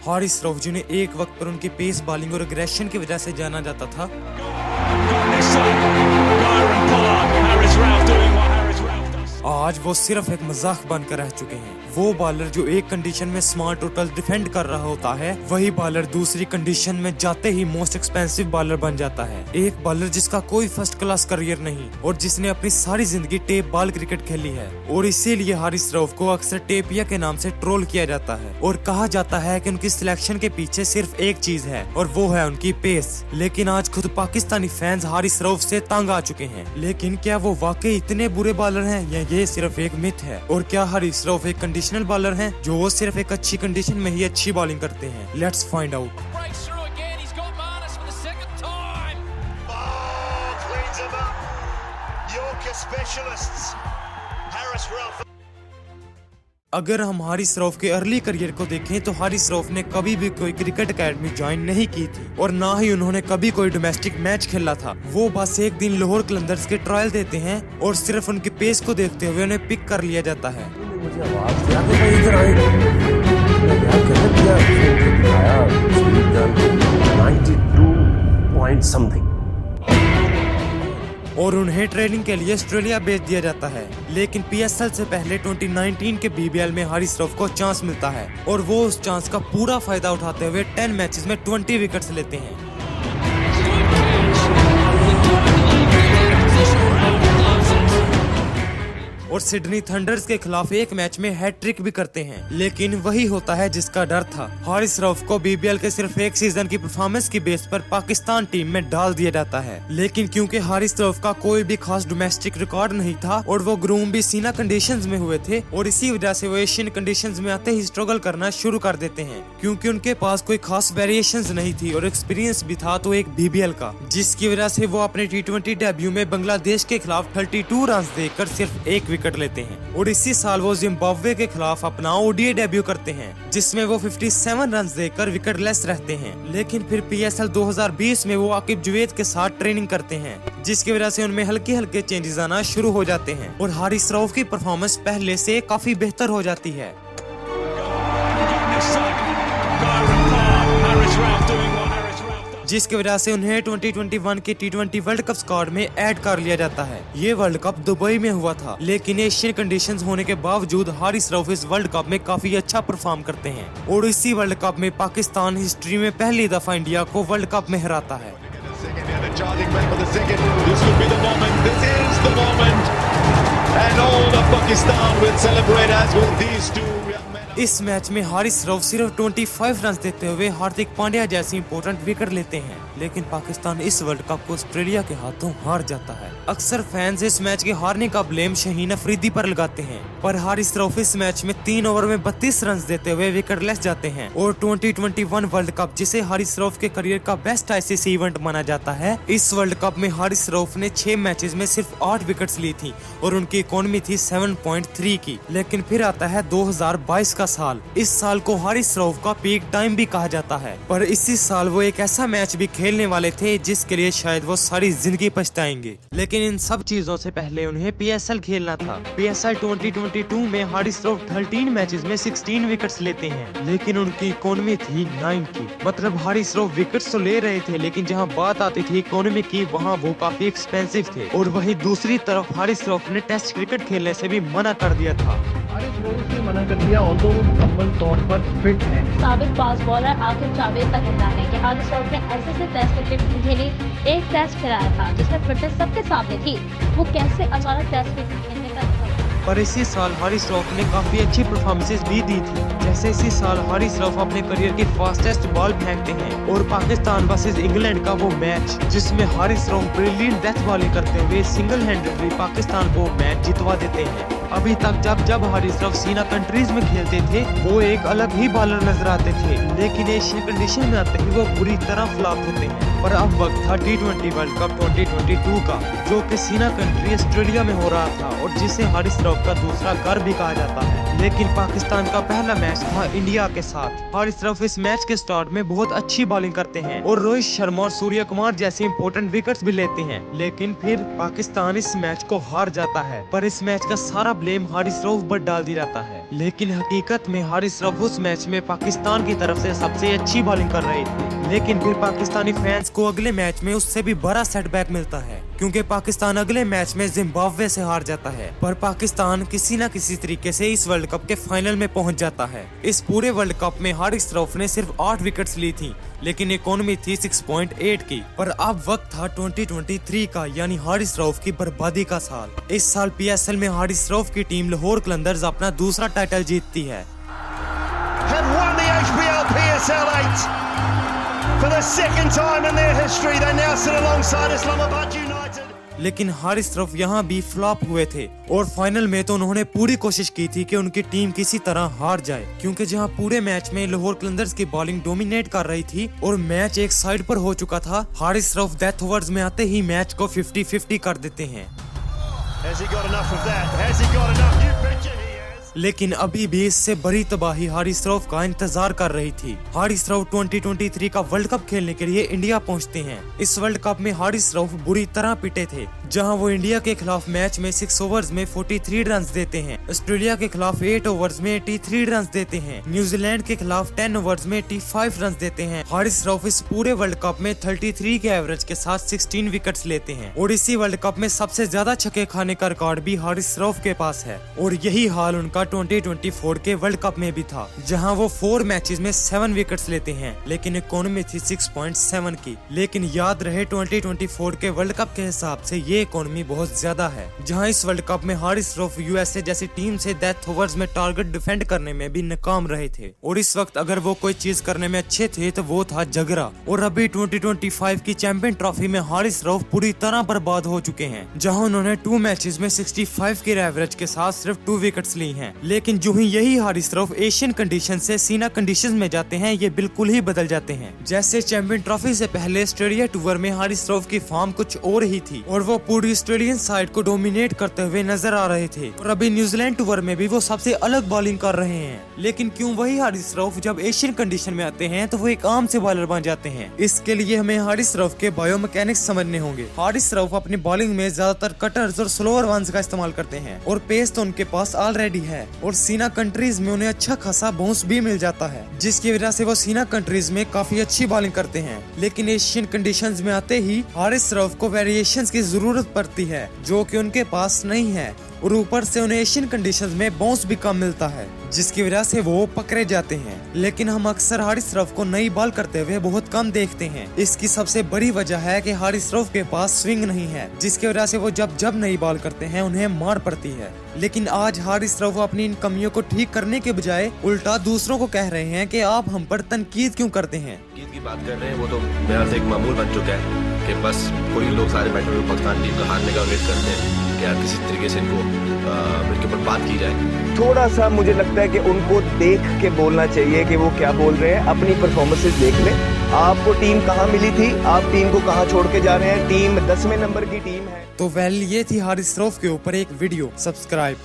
हारिस रऊफ जिन्हें एक वक्त पर उनकी पेस बॉलिंग और एग्रेशन की वजह से जाना जाता था, आज वो सिर्फ एक मजाक बनकर रह चुके हैं। वो बॉलर जो एक कंडीशन में स्मार्ट टोटल डिफेंड कर रहा होता है, वही बॉलर दूसरी कंडीशन में जाते ही मोस्ट एक्सपेंसिव बॉलर बन जाता है। एक बॉलर जिसका कोई फर्स्ट क्लास करियर नहीं और जिसने अपनी सारी जिंदगी टेप बॉल क्रिकेट खेली है, और इसीलिए हारिस रऊफ को अक्सर टेपिया के नाम से ट्रोल किया जाता है और कहा जाता है कि उनकी सिलेक्शन के पीछे सिर्फ एक चीज है और वो है उनकी पेस। लेकिन आज खुद पाकिस्तानी फैंस हारिस रऊफ से तंग आ चुके हैं। लेकिन क्या वो वाकई इतने बुरे बॉलर हैं या ये सिर्फ एक मिथ है? और क्या हारिस रऊफ एक कंडीशनल बॉलर हैं जो वो सिर्फ एक अच्छी कंडीशन में ही अच्छी बॉलिंग करते हैं? Let's find out. अगर हम हारिस रऊफ के अर्ली करियर को देखें तो हारिस रऊफ ने कभी भी कोई क्रिकेट एकेडमी ज्वाइन नहीं की थी और ना ही उन्होंने कभी कोई डोमेस्टिक मैच खेला था। वो बस एक दिन लाहौर कलंदर्स के ट्रायल देते हैं और सिर्फ उनकी पेस को देखते हुए उन्हें पिक कर लिया जाता है। मुझे आवाज दिया कि मैं इधर आई, मैं क्या कर दिया, दिखाया 92 पॉइंट समथिंग, और उन्हें ट्रेनिंग के लिए ऑस्ट्रेलिया भेज दिया जाता है। लेकिन पीएसएल से पहले 2019 के बीबीएल में हारिस रऊफ को चांस मिलता है और वो उस चांस का पूरा फायदा उठाते हुए 10 मैचेस में 20 विकेट्स लेते हैं और सिडनी थंडर्स के खिलाफ एक मैच में हैट्रिक भी करते हैं। लेकिन वही होता है जिसका डर था। हारिस रऊफ को बीबीएल के सिर्फ एक सीजन की परफॉर्मेंस की बेस पर पाकिस्तान टीम में डाल दिया जाता है। लेकिन क्योंकि हारिस रऊफ का कोई भी खास डोमेस्टिक रिकॉर्ड नहीं था और वो ग्रूम भी सीना कंडीशंस में हुए थे, और इसी वजह से वो एशियन कंडीशंस में आते ही स्ट्रगल करना शुरू कर देते हैं। क्योंकि उनके पास कोई खास वेरिएशंस नहीं थी और एक्सपीरियंस भी था तो एक बीबीएल का, जिसकी वजह से वो अपने T20 डेब्यू में बांग्लादेश के खिलाफ 32 रन देकर सिर्फ एक विकेट लेते हैं। और इसी साल वो जिम्बाब्वे के खिलाफ अपना ओडीआई डेब्यू करते हैं जिसमें वो 57 रन देकर विकेटलेस रहते हैं। लेकिन फिर पीएसएल 2020 में वो आकिब जुवैद के साथ ट्रेनिंग करते हैं, जिसकी वजह से उनमें हल्के हल्के चेंजेस आना शुरू हो जाते हैं और हारिस रऊफ की परफॉर्मेंस पहले से काफी बेहतर हो जाती है। जिसकी वजह से उन्हें 2021 के T20 वर्ल्ड कप स्क्वाड में ऐड कर लिया जाता है। ये वर्ल्ड कप दुबई में हुआ था, लेकिन एशियन कंडीशंस होने के बावजूद हारिस रऊफ इस वर्ल्ड कप में काफी अच्छा परफॉर्म करते हैं और इसी वर्ल्ड कप में पाकिस्तान हिस्ट्री में पहली दफा इंडिया को वर्ल्ड कप में हराता है। इस मैच में हारिस रऊफ सिर्फ 25 रन देते हुए हार्दिक पांड्या जैसी इंपॉर्टेंट विकेट लेते हैं, लेकिन पाकिस्तान इस वर्ल्ड कप को ऑस्ट्रेलिया के हाथों हार जाता है। अक्सर फैंस इस मैच के हारने का ब्लेम शाहीन अफरीदी पर लगाते हैं, पर हारिस रऊफ इस मैच में 3 ओवर में 32 रन देते हुए विकेटलेस जाते हैं और 2021 वर्ल्ड कप, जिसे हारिस रऊफ के करियर का बेस्ट आईसीसी इवेंट माना जाता है, इस वर्ल्ड कप में हारिस रऊफ ने 6 मैचेस में सिर्फ 8 विकेट्स ली थी और उनकी इकोनॉमी थी 7.3 की। लेकिन फिर आता है 2022 का साल। इस साल को हारिस रऊफ का पीक टाइम भी कहा जाता है, पर इसी साल वो एक ऐसा मैच भी खेलने वाले थे जिसके लिए शायद वो सारी जिंदगी पछताएंगे। लेकिन इन सब चीजों से पहले उन्हें पीएसएल खेलना था। पीएसएल 2022 में हारिस रऊफ 13 मैचेस में 16 विकेट्स लेते हैं, लेकिन उनकी इकोनॉमी थी 9 की। मतलब हारिस रऊफ विकेट्स तो ले रहे थे, लेकिन जहां बात आती थी इकोनॉमी की, वहां वो काफी एक्सपेंसिव थे। और वहीं दूसरी तरफ हारिस रऊफ ने टेस्ट क्रिकेट खेलने से भी मना कर दिया था। हारिस रऊफ ने मना कर दिया, और तो मुकम्मल तौर पर फिट है। साबिक फास्ट बॉलर आकिब जुवैद का कहना है कि हारिस रऊफ ने ऐसे टेस्ट क्रिकेट खेली, एक टेस्ट खिलाया था जिसमें फिटनेस सबके सामने थी, वो कैसे अचानक टेस्ट क्रिकेट खेलने का। पर इसी साल हारिस रऊफ ने काफी अच्छी परफॉर्मेंसेस भी दी थी। जैसे इसी साल हारिस रऊफ अपने करियर की फास्टेस्ट बॉल फेंकते हैं और पाकिस्तान वर्सेस इंग्लैंड का वो मैच, जिसमें Haris Rauf brilliant death bowling करते हुए सिंगल हैंडेडली पाकिस्तान को मैच जितवा देते हैं। अभी तक जब हारिस रऊफ सीना कंट्रीज में खेलते थे, वो एक अलग ही बॉलर नजर आते थे, लेकिन एशियन कंडीशन में आते ही वो बुरी तरह फ्लॉप होते हैं। पर अब वक्त था T20 वर्ल्ड कप 2022 का, जो कि सीना कंट्री ऑस्ट्रेलिया में हो रहा था और जिसे हारिस रऊफ रऊफ का दूसरा घर भी कहा जाता है। लेकिन पाकिस्तान का पहला मैच था इंडिया के साथ। हारिस रऊफ इस मैच के स्टार्ट में बहुत अच्छी बॉलिंग करते हैं और रोहित शर्मा और सूर्य कुमार जैसे इंपॉर्टेंट विकेट्स भी लेते हैं, लेकिन फिर पाकिस्तान इस मैच को हार जाता है। पर इस मैच का सारा ब्लेम हारिस रऊफ पर डाल दिया जाता है, लेकिन हकीकत में हारिस रऊफ उस मैच में पाकिस्तान की तरफ से सबसे अच्छी बॉलिंग कर रहे थे। लेकिन फिर पाकिस्तानी फैंस को अगले मैच में उससे भी बड़ा सेटबैक मिलता है, क्योंकि पाकिस्तान अगले मैच में जिम्बाब्वे से हार जाता है। पर पाकिस्तान किसी न किसी तरीके से इस वर्ल्ड कप के फाइनल में पहुंच जाता है। इस पूरे वर्ल्ड कप में हारिस रऊफ ने सिर्फ 8 विकेट्स ली थी, लेकिन इकोनॉमी थी 6.8 की। पर अब वक्त था 2023 का, यानी हारिस रऊफ की बर्बादी का साल। इस साल PSL में हारिस रऊफ की टीम लाहौर कलंदर्स अपना दूसरा टाइटल जीतती है। Have won the HBL PSL 8 for the second time in their history. They now sit alongside Islamabad United. लेकिन हारिस रऊफ यहाँ भी फ्लॉप हुए थे और फाइनल में तो उन्होंने पूरी कोशिश की थी कि उनकी टीम किसी तरह हार जाए, क्योंकि जहाँ पूरे मैच में लाहौर कलंदर्स की बॉलिंग डोमिनेट कर रही थी और मैच एक साइड पर हो चुका था, हारिस रऊफ डेथ ओवर्स में आते ही मैच को 50-50 कर देते हैं। Has he got enough of that? Has he got enough? You betcha he has. लेकिन अभी भी इससे बड़ी तबाही हारिस रऊफ का इंतजार कर रही थी। हारिस रऊफ 2023 का वर्ल्ड कप खेलने के लिए इंडिया पहुंचते हैं। इस वर्ल्ड कप में हारिस रऊफ बुरी तरह पिटे थे, जहां वो इंडिया के खिलाफ मैच में 6 ओवर्स में 43 रन देते हैं, ऑस्ट्रेलिया के खिलाफ 8 ओवर्स में 83 रन देते हैं, न्यूजीलैंड के खिलाफ 10 ओवर्स में 85 रन देते हैं। हारिस रऊफ इस पूरे वर्ल्ड कप में 33 के एवरेज के साथ 16 विकेट्स लेते हैं और इसी वर्ल्ड कप में सबसे ज्यादा छक्के खाने का रिकॉर्ड भी हारिस रऊफ के पास है। और यही हाल उनका 2024 के वर्ल्ड कप में भी था, जहां वो 4 मैचेस में 7 विकेट्स लेते हैं, लेकिन इकोनॉमी थी 6.7 की। लेकिन याद रहे 2024 के वर्ल्ड कप के हिसाब से ये इकोनॉमी बहुत ज्यादा है, जहां इस वर्ल्ड कप में हारिस रऊफ USA जैसी टीम से डेथ ओवर्स में टारगेट डिफेंड करने में भी नाकाम रहे थे। और इस वक्त अगर वो कोई चीज करने में अच्छे थे तो वो था जगरा। और अभी 2025 की चैंपियन ट्रॉफी में हारिस रऊफ पूरी तरह बर्बाद हो चुके हैं, जहां उन्होंने 2 मैचेस में 65 के एवरेज के साथ सिर्फ 2 विकेट्स ली हैं। लेकिन जो ही यही हारिस रऊफ एशियन कंडीशन से सीना कंडीशन में जाते हैं, ये बिल्कुल ही बदल जाते हैं। जैसे चैंपियन ट्रॉफी से पहले ऑस्ट्रेलिया टूर में हारिस रऊफ की फॉर्म कुछ और ही थी और वो पूरी ऑस्ट्रेलियन साइड को डोमिनेट करते हुए नजर आ रहे थे। और अभी न्यूजीलैंड टूर में भी वो सबसे अलग बॉलिंग कर रहे हैं। लेकिन क्यों वही हारिस रऊफ जब एशियन कंडीशन में आते हैं तो वो एक आम से बॉलर बन जाते हैं? इसके लिए हमें हारिस रऊफ के बायोमैकेनिक्स समझने होंगे। हारिस रऊफ अपनी बॉलिंग में ज्यादातर कटर्स और स्लोअर वंस का इस्तेमाल करते हैं और पेस तो उनके पास ऑलरेडी है और सीना कंट्रीज में उन्हें अच्छा खासा बाउंस भी मिल जाता है, जिसकी वजह से वो सीना कंट्रीज में काफी अच्छी बॉलिंग करते हैं। लेकिन एशियन कंडीशंस में आते ही हारिस रऊफ को वेरिएशंस की जरूरत पड़ती है, जो कि उनके पास नहीं है और ऊपर से उन्हें एशियन कंडीशंस में बाउंस भी कम मिलता है, जिसकी वजह से वो पकड़े जाते हैं। लेकिन हम अक्सर हारिस रऊफ को नई बॉल करते हुए बहुत कम देखते हैं। इसकी सबसे बड़ी वजह है कि हारिस रऊफ के पास स्विंग नहीं है, जिसकी वजह से वो जब नई बॉल करते हैं उन्हें मार पड़ती है। लेकिन आज हारिस रऊफ अपनी इन कमियों को ठीक करने के बजाय उल्टा दूसरों को कह रहे हैं कि आप हम पर तनकीद क्यों करते हैं। तनकीद की बात कर रहे हैं, वो तो मेरा से एक मामूल बन चुका है कि बस कोई लोग सारे बैठे हुए पाकिस्तान टीम का हारने का वेट करते हैं कि यार किसी तरीके से इनको इनके ऊपर बात की जाए। थोड़ा सा मुझे लगता है कि उनको देख के बोलना चाहिए कि वो क्या बोल रहे हैं। अपनी परफॉर्मेंसेस देख लें, आपको टीम कहाँ मिली थी, आप टीम को कहाँ छोड़ के जा रहे हैं। टीम 10वें नंबर की टीम है। तो ये थी हारिस रऊफ के ऊपर एक वीडियो। सब्सक्राइब